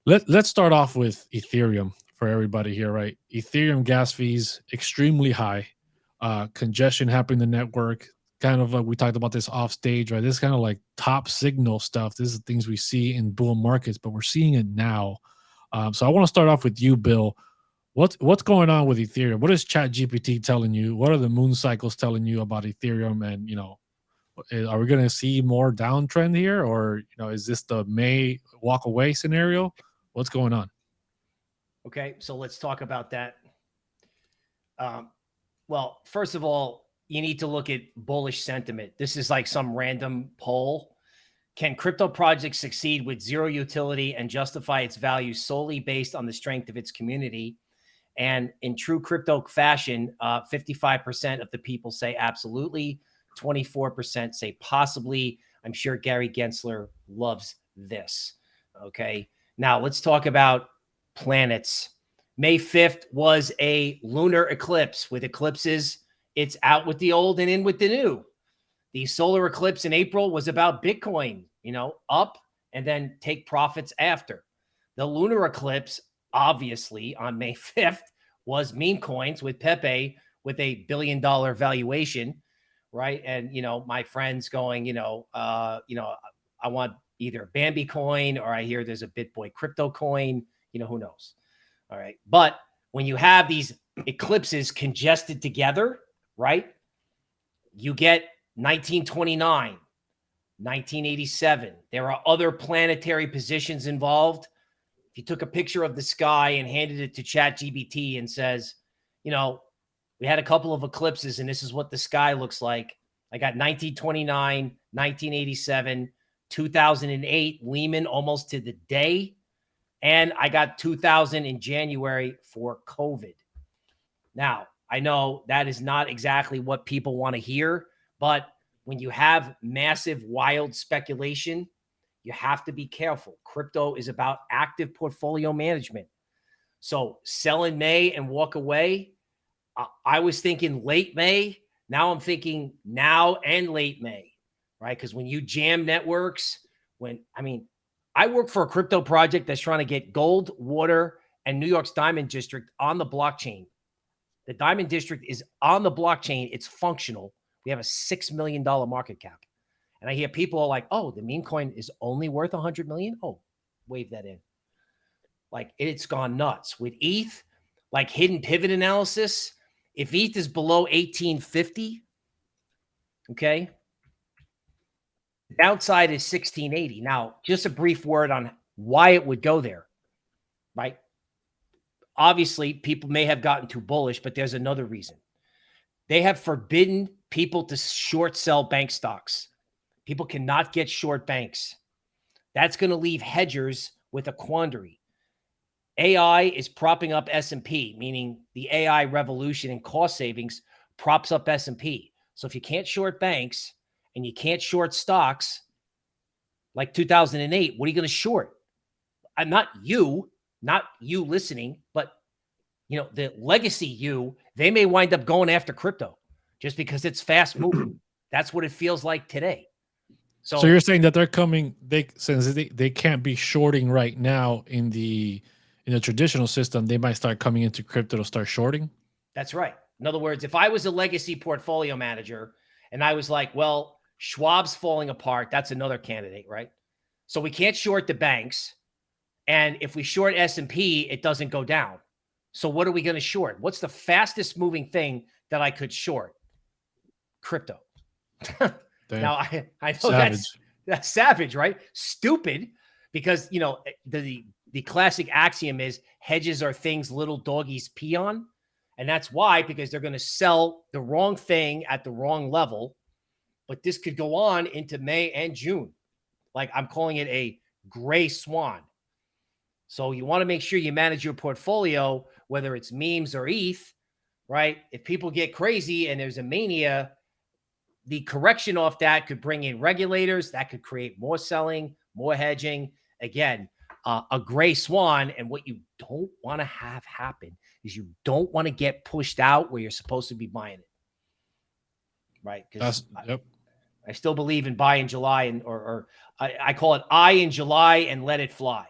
Let's start off with Ethereum for everybody here, right? Ethereum gas fees extremely high, congestion happening in the network. Kind of like we talked about this off stage, right? This is kind of like top signal stuff. This is things we see in bull markets, but we're seeing it now. So I want to start off with you, Bill. What's going on with Ethereum? What is Chat GPT telling you? What are the moon cycles telling you about Ethereum? And are we going to see more downtrend here, or is this the May walk away scenario? What's going on? Okay, so let's talk about that. Well, first of all, you need to look at bullish sentiment. This is like some random poll. Can crypto projects succeed with zero utility and justify its value solely based on the strength of its community? And in true crypto fashion, 55% of the people say absolutely, 24% say possibly. I'm sure Gary Gensler loves this. Okay, now let's talk about planets. May 5th was a lunar eclipse. With eclipses, it's out with the old and in with the new. The solar eclipse in April was about Bitcoin, up and then take profits after. The lunar eclipse, obviously, on May 5th was meme coins with Pepe with a $1 billion valuation, right? And, my friends going, I want either Bambi coin, or I hear there's a Bitboy crypto coin, who knows? All right. But when you have these eclipses congested together, right, you get 1929, 1987. There are other planetary positions involved. If you took a picture of the sky and handed it to ChatGPT and says, we had a couple of eclipses and this is what the sky looks like. I got 1929, 1987, 2008, Lehman almost to the day. And I got 2000 in January for COVID. Now, I know that is not exactly what people want to hear, but when you have massive, wild speculation, you have to be careful. Crypto is about active portfolio management. So sell in May and walk away. I was thinking late May. Now I'm thinking now and late May, right? Because when you jam networks, I work for a crypto project that's trying to get gold, water, and New York's Diamond District on the blockchain. The Diamond District is on the blockchain. It's functional. We have a $6 million market cap. And I hear people are like, oh, the meme coin is only worth 100 million. Oh, wave that in. Like, it's gone nuts. With ETH, like hidden pivot analysis, if ETH is below 1850, okay, the downside is 1680. Now, just a brief word on why it would go there, right? Obviously, people may have gotten too bullish, but there's another reason. They have forbidden people to short sell bank stocks. People cannot get short banks. That's going to leave hedgers with a quandary. AI is propping up S&P, meaning the AI revolution and cost savings props up S&P. So if you can't short banks and you can't short stocks like 2008, what are you going to short? Not you listening, but the legacy they may wind up going after crypto just because it's fast moving. That's what it feels like today. So you're saying that they're coming, since they can't be shorting right now in the traditional system, they might start coming into crypto to start shorting? That's right. In other words, if I was a legacy portfolio manager and I was like, well, Schwab's falling apart, that's another candidate, right? So we can't short the banks. And if we short S&P, it doesn't go down. So what are we going to short? What's the fastest moving thing that I could short? Crypto. Now, I know that's savage, right? Stupid, because, the classic axiom is hedges are things little doggies pee on. And that's why, because they're going to sell the wrong thing at the wrong level. But this could go on into May and June. Like, I'm calling it a gray swan. So you want to make sure you manage your portfolio, whether it's memes or ETH, right? If people get crazy and there's a mania, the correction off that could bring in regulators. That could create more selling, more hedging. Again, a gray swan. And what you don't want to have happen is you don't want to get pushed out where you're supposed to be buying it. Right? Because I still believe in buy in July, or I call it eye in July and let it fly.